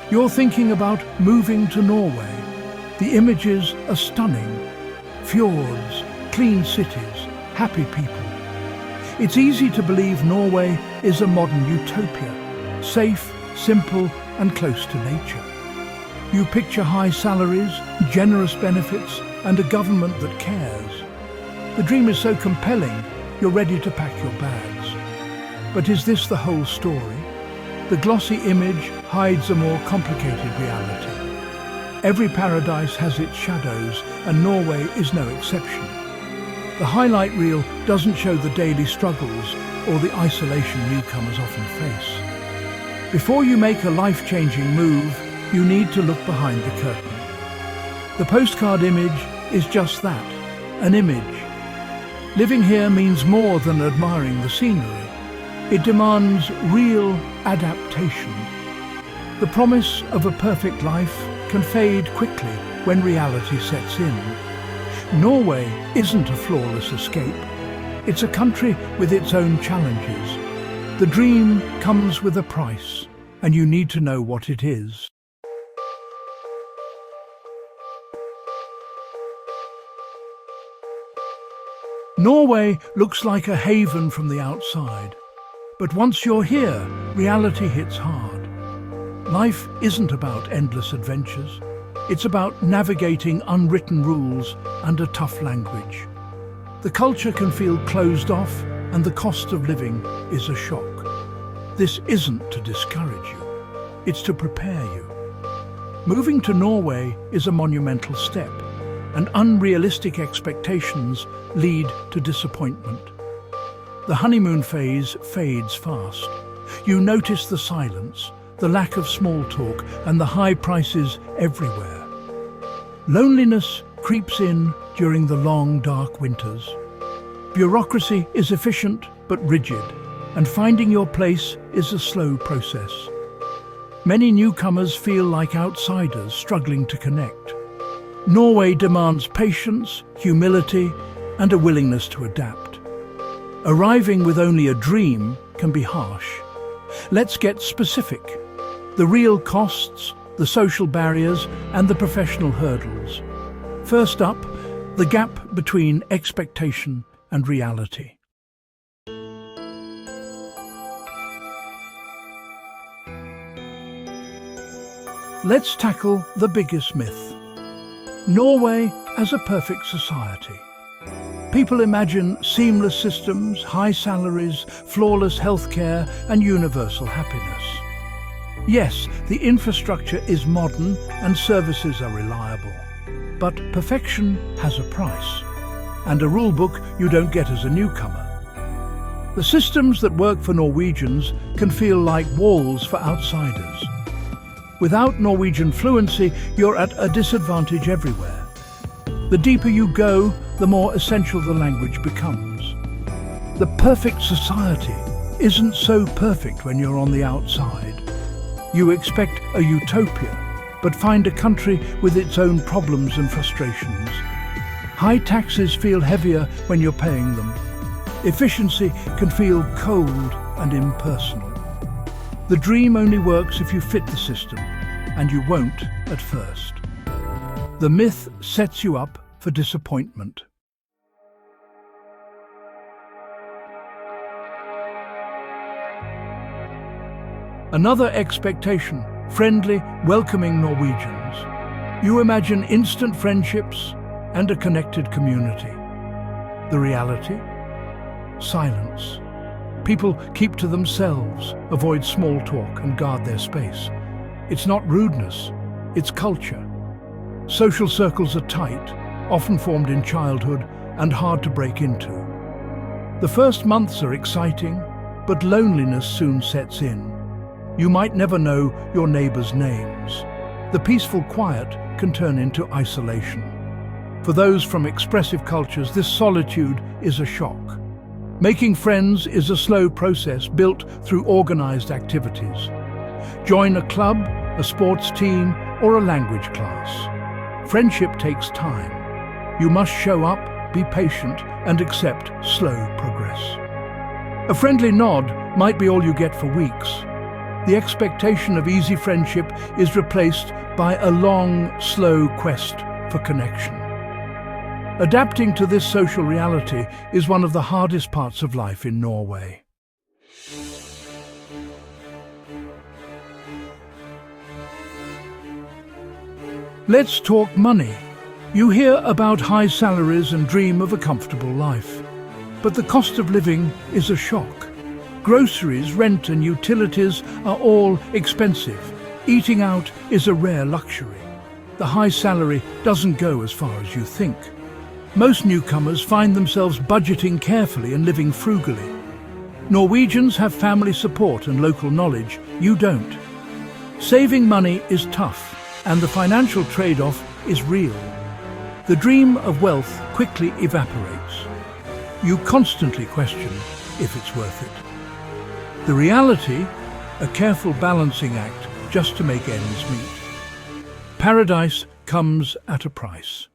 You're thinking about moving to Norway. The images are stunning. Fjords, clean cities, happy people. It's easy to believe Norway is a modern utopia, safe, simple and close to nature. You picture high salaries, generous benefits and a government that cares. The dream is so compelling, you're ready to pack your bags. But is this the whole story? The glossy image hides a more complicated reality. Every paradise has its shadows, and Norway is no exception. The highlight reel doesn't show the daily struggles or the isolation newcomers often face. Before you make a life-changing move, you need to look behind the curtain. The postcard image is just that, an image. Living here means more than admiring the scenery. It demands real adaptation. The promise of a perfect life can fade quickly when reality sets in. Norway isn't a flawless escape. It's a country with its own challenges. The dream comes with a price, and you need to know what it is. Norway looks like a haven from the outside. But once you're here, reality hits hard. Life isn't about endless adventures. It's about navigating unwritten rules and a tough language. The culture can feel closed off, and the cost of living is a shock. This isn't to discourage you, it's to prepare you. Moving to Norway is a monumental step, and unrealistic expectations lead to disappointment. The honeymoon phase fades fast. You notice the silence, the lack of small talk, and the high prices everywhere. Loneliness creeps in during the long, dark winters. Bureaucracy is efficient but rigid, and finding your place is a slow process. Many newcomers feel like outsiders struggling to connect. Norway demands patience, humility, and a willingness to adapt. Arriving with only a dream can be harsh. Let's get specific. The real costs, the social barriers, and the professional hurdles. First up, the gap between expectation and reality. Let's tackle the biggest myth. Norway as a perfect society. People imagine seamless systems, high salaries, flawless healthcare, and universal happiness. Yes, the infrastructure is modern and services are reliable. But perfection has a price, and a rule book you don't get as a newcomer. The systems that work for Norwegians can feel like walls for outsiders. Without Norwegian fluency, you're at a disadvantage everywhere. The deeper you go, the more essential the language becomes. The perfect society isn't so perfect when you're on the outside. You expect a utopia, but find a country with its own problems and frustrations. High taxes feel heavier when you're paying them. Efficiency can feel cold and impersonal. The dream only works if you fit the system, and you won't at first. The myth sets you up for disappointment. Another expectation, friendly, welcoming Norwegians. You imagine instant friendships and a connected community. The reality? Silence. People keep to themselves, avoid small talk and guard their space. It's not rudeness, it's culture. Social circles are tight, often formed in childhood and hard to break into. The first months are exciting, but loneliness soon sets in. You might never know your neighbors' names. The peaceful quiet can turn into isolation. For those from expressive cultures, this solitude is a shock. Making friends is a slow process built through organized activities. Join a club, a sports team, or a language class. Friendship takes time. You must show up, be patient, and accept slow progress. A friendly nod might be all you get for weeks. the expectation of easy friendship is replaced by a long, slow quest for connection. Adapting to this social reality is one of the hardest parts of life in Norway. Let's talk money. You hear about high salaries and dream of a comfortable life. But the cost of living is a shock. Groceries, rent and utilities are all expensive. Eating out is a rare luxury. The high salary doesn't go as far as you think. Most newcomers find themselves budgeting carefully and living frugally. Norwegians have family support and local knowledge. You don't. Saving money is tough, and the financial trade-off is real. The dream of wealth quickly evaporates. You constantly question if it's worth it. The reality, a careful balancing act just to make ends meet. Paradise comes at a price.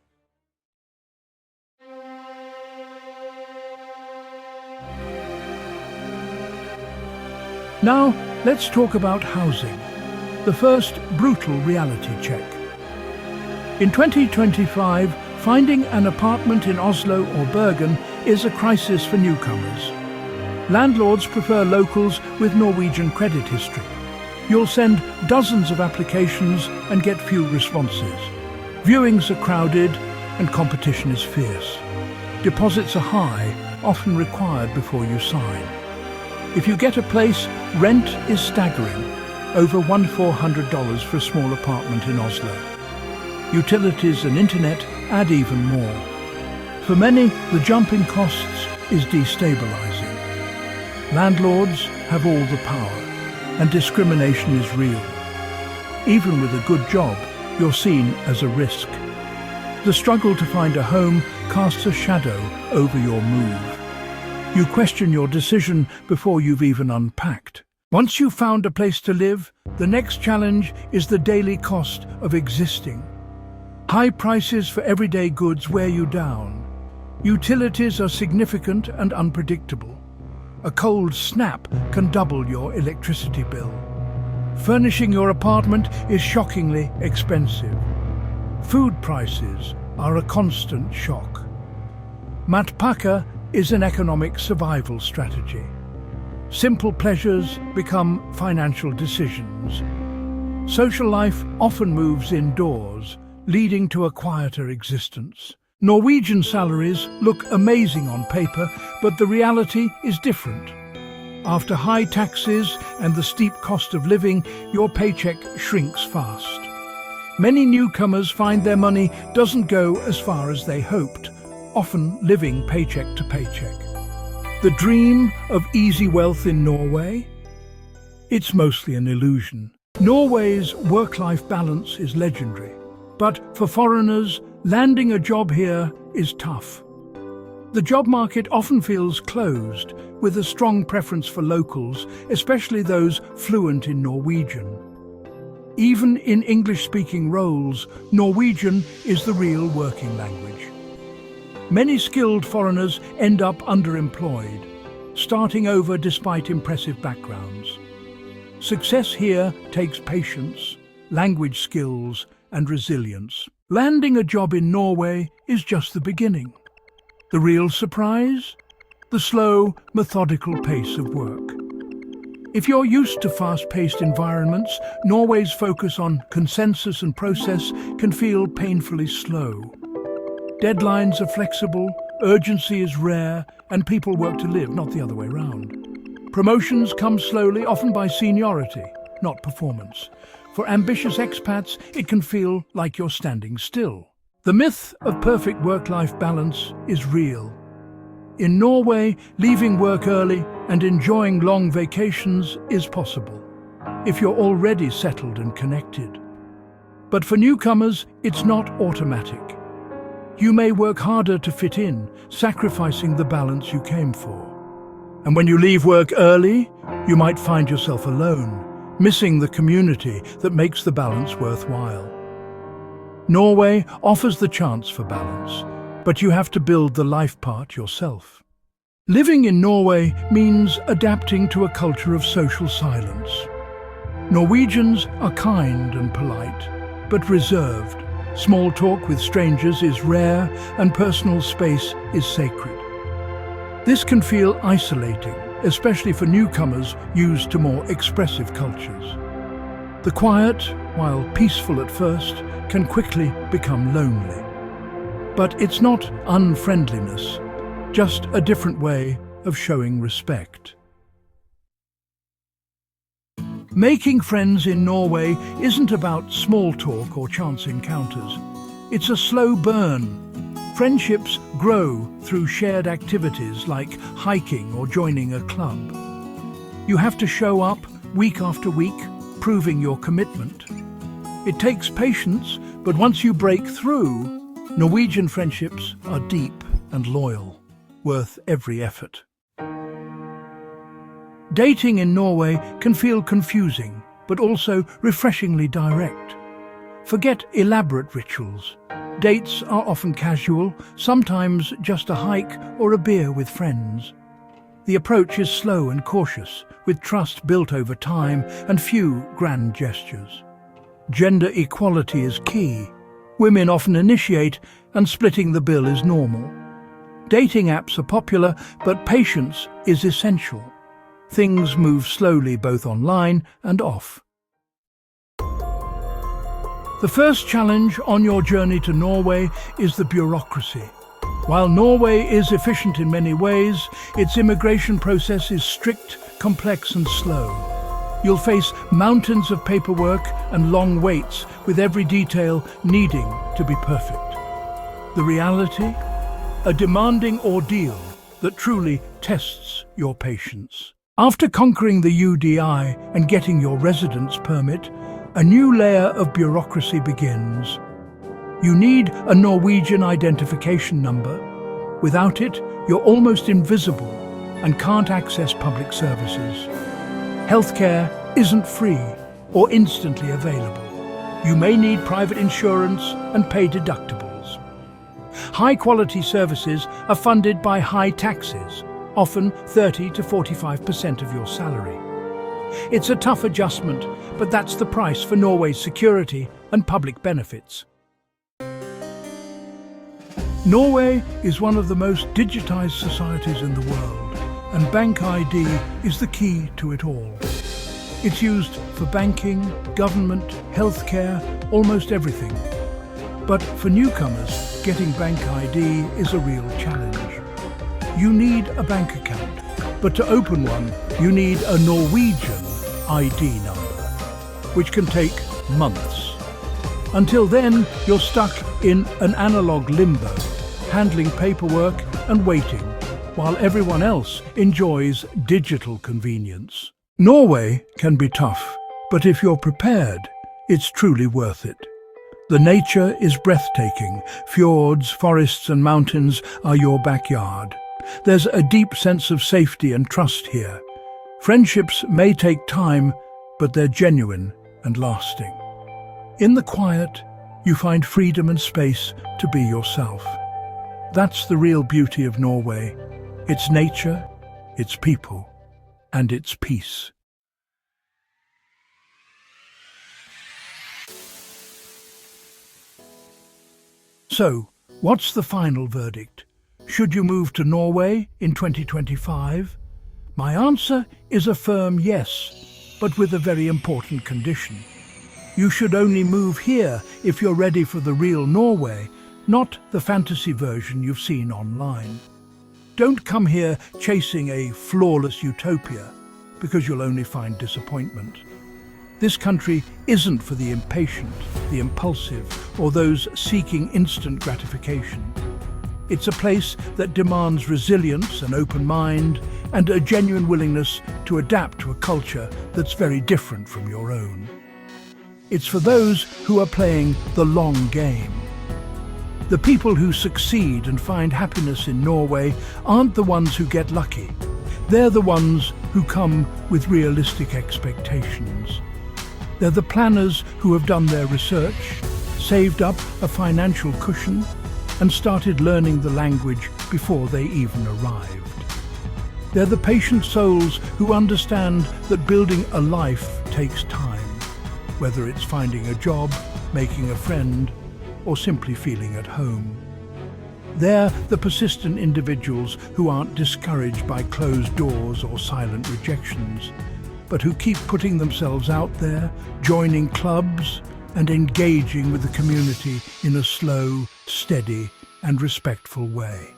Now, let's talk about housing. The first brutal reality check. In 2025, finding an apartment in Oslo or Bergen is a crisis for newcomers. Landlords prefer locals with Norwegian credit history. You'll send dozens of applications and get few responses. Viewings are crowded and competition is fierce. Deposits are high, often required before you sign. If you get a place, rent is staggering, over $1,400 for a small apartment in Oslo. Utilities and internet add even more. For many, the jump in costs is destabilizing. Landlords have all the power, and discrimination is real. Even with a good job, you're seen as a risk. The struggle to find a home casts a shadow over your move. You question your decision before you've even unpacked. Once you've found a place to live, the next challenge is the daily cost of existing. High prices for everyday goods wear you down. Utilities are significant and unpredictable. A cold snap can double your electricity bill. Furnishing your apartment is shockingly expensive. Food prices are a constant shock. Matpakka is an economic survival strategy. Simple pleasures become financial decisions. Social life often moves indoors, leading to a quieter existence. Norwegian salaries look amazing on paper, but the reality is different. After high taxes and the steep cost of living, your paycheck shrinks fast. Many newcomers find their money doesn't go as far as they hoped, often living paycheck to paycheck. The dream of easy wealth in Norway? It's mostly an illusion. Norway's work-life balance is legendary, but for foreigners, landing a job here is tough. The job market often feels closed, with a strong preference for locals, especially those fluent in Norwegian. Even in English-speaking roles, Norwegian is the real working language. Many skilled foreigners end up underemployed, starting over despite impressive backgrounds. Success here takes patience, language skills, and resilience. Landing a job in Norway is just the beginning. The real surprise? The slow, methodical pace of work. If you're used to fast-paced environments, Norway's focus on consensus and process can feel painfully slow. Deadlines are flexible, urgency is rare, and people work to live, not the other way round. Promotions come slowly, often by seniority, not performance. For ambitious expats, it can feel like you're standing still. The myth of perfect work-life balance is real. In Norway, leaving work early and enjoying long vacations is possible, if you're already settled and connected. But for newcomers, it's not automatic. You may work harder to fit in, sacrificing the balance you came for. And when you leave work early, you might find yourself alone, missing the community that makes the balance worthwhile. Norway offers the chance for balance, but you have to build the life part yourself. Living in Norway means adapting to a culture of social silence. Norwegians are kind and polite, but reserved. Small talk with strangers is rare and personal space is sacred. This can feel isolating, especially for newcomers used to more expressive cultures. The quiet, while peaceful at first, can quickly become lonely. But it's not unfriendliness, just a different way of showing respect. Making friends in Norway isn't about small talk or chance encounters. It's a slow burn. Friendships grow through shared activities like hiking or joining a club. You have to show up week after week, proving your commitment. It takes patience, but once you break through, Norwegian friendships are deep and loyal, worth every effort. Dating in Norway can feel confusing, but also refreshingly direct. Forget elaborate rituals. Dates are often casual, sometimes just a hike or a beer with friends. The approach is slow and cautious, with trust built over time and few grand gestures. Gender equality is key. Women often initiate, and splitting the bill is normal. Dating apps are popular, but patience is essential. Things move slowly both online and off. The first challenge on your journey to Norway is the bureaucracy. While Norway is efficient in many ways, its immigration process is strict, complex and slow. You'll face mountains of paperwork and long waits, with every detail needing to be perfect. The reality? A demanding ordeal that truly tests your patience. After conquering the UDI and getting your residence permit, a new layer of bureaucracy begins. You need a Norwegian identification number. Without it, you're almost invisible and can't access public services. Healthcare isn't free or instantly available. You may need private insurance and pay deductibles. High-quality services are funded by high taxes, often 30 to 45% of your salary. It's a tough adjustment, but that's the price for Norway's security and public benefits. Norway is one of the most digitized societies in the world, and BankID is the key to it all. It's used for banking, government, healthcare, almost everything. But for newcomers, getting BankID is a real challenge. You need a bank account, but to open one, you need a Norwegian ID number, which can take months. Until then, you're stuck in an analog limbo, handling paperwork and waiting, while everyone else enjoys digital convenience. Norway can be tough, but if you're prepared, it's truly worth it. The nature is breathtaking. Fjords, forests and mountains are your backyard. There's a deep sense of safety and trust here. Friendships may take time, but they're genuine and lasting. In the quiet, you find freedom and space to be yourself. That's the real beauty of Norway. Its nature, its people, and its peace. So, what's the final verdict? Should you move to Norway in 2025? My answer is a firm yes, but with a very important condition. You should only move here if you're ready for the real Norway, not the fantasy version you've seen online. Don't come here chasing a flawless utopia, because you'll only find disappointment. This country isn't for the impatient, the impulsive, or those seeking instant gratification. It's a place that demands resilience, an open mind, and a genuine willingness to adapt to a culture that's very different from your own. It's for those who are playing the long game. The people who succeed and find happiness in Norway aren't the ones who get lucky. They're the ones who come with realistic expectations. They're the planners who have done their research, saved up a financial cushion, and started learning the language before they even arrived. They're the patient souls who understand that building a life takes time. whether it's finding a job, making a friend, or simply feeling at home. They're the persistent individuals who aren't discouraged by closed doors or silent rejections, but who keep putting themselves out there, joining clubs, and engaging with the community in a slow, steady, and respectful way.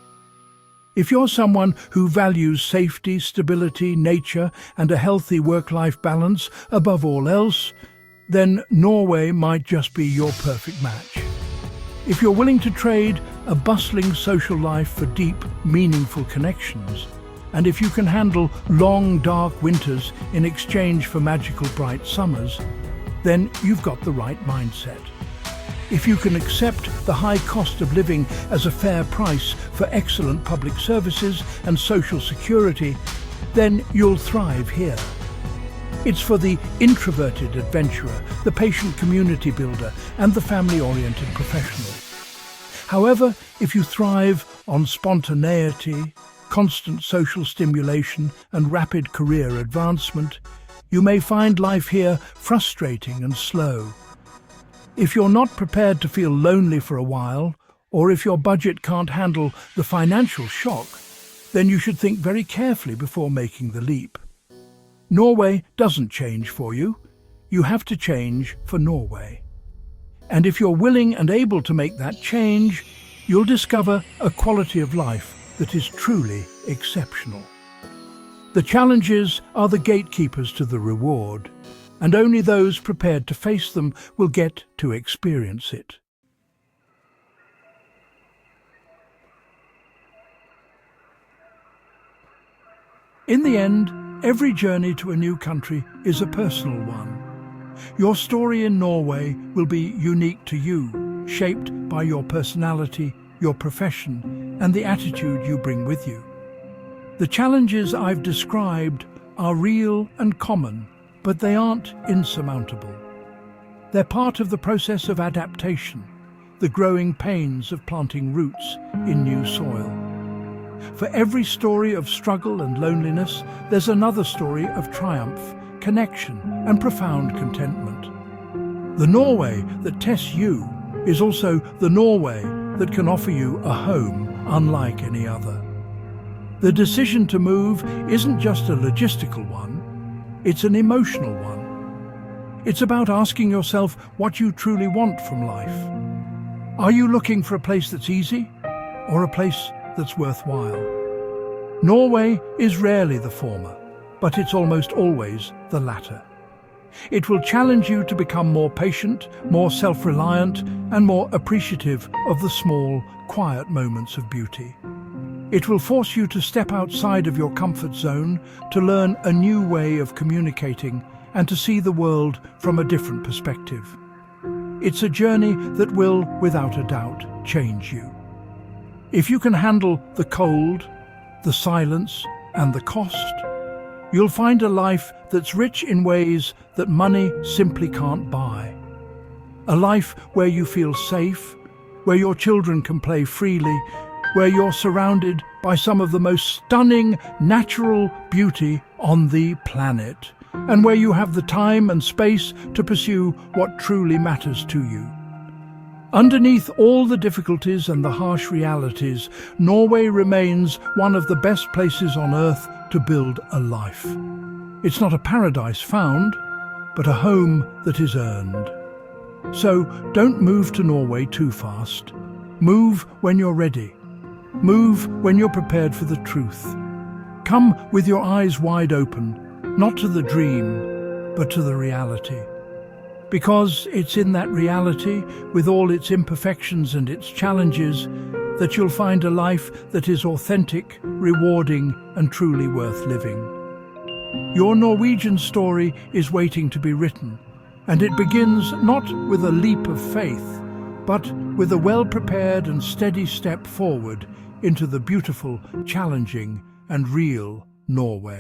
If you're someone who values safety, stability, nature, and a healthy work-life balance above all else, then Norway might just be your perfect match. If you're willing to trade a bustling social life for deep, meaningful connections, and if you can handle long, dark winters in exchange for magical, bright summers, then you've got the right mindset. If you can accept the high cost of living as a fair price for excellent public services and social security, then you'll thrive here. It's for the introverted adventurer, the patient community builder, and the family-oriented professional. However, if you thrive on spontaneity, constant social stimulation, and rapid career advancement, you may find life here frustrating and slow. If you're not prepared to feel lonely for a while, or if your budget can't handle the financial shock, then you should think very carefully before making the leap. Norway doesn't change for you. You have to change for Norway. And if you're willing and able to make that change, you'll discover a quality of life that is truly exceptional. The challenges are the gatekeepers to the reward, and only those prepared to face them will get to experience it. In the end, every journey to a new country is a personal one. Your story in Norway will be unique to you, shaped by your personality, your profession, and the attitude you bring with you. The challenges I've described are real and common, but they aren't insurmountable. They're part of the process of adaptation, the growing pains of planting roots in new soil. For every story of struggle and loneliness, there's another story of triumph, connection, and profound contentment. The Norway that tests you is also the Norway that can offer you a home unlike any other. The decision to move isn't just a logistical one, it's an emotional one. It's about asking yourself what you truly want from life. Are you looking for a place that's easy, or a place that's worthwhile? Norway is rarely the former, but it's almost always the latter. It will challenge you to become more patient, more self-reliant, and more appreciative of the small, quiet moments of beauty. It will force you to step outside of your comfort zone, to learn a new way of communicating, and to see the world from a different perspective. It's a journey that will, without a doubt, change you. If you can handle the cold, the silence, and the cost, you'll find a life that's rich in ways that money simply can't buy. A life where you feel safe, where your children can play freely, where you're surrounded by some of the most stunning natural beauty on the planet, and where you have the time and space to pursue what truly matters to you. Underneath all the difficulties and the harsh realities, Norway remains one of the best places on earth to build a life. It's not a paradise found, but a home that is earned. So don't move to Norway too fast. Move when you're ready. Move when you're prepared for the truth. Come with your eyes wide open, not to the dream, but to the reality. Because it's in that reality, with all its imperfections and its challenges, that you'll find a life that is authentic, rewarding, and truly worth living. Your Norwegian story is waiting to be written, and it begins not with a leap of faith, but with a well-prepared and steady step forward into the beautiful, challenging, and real Norway.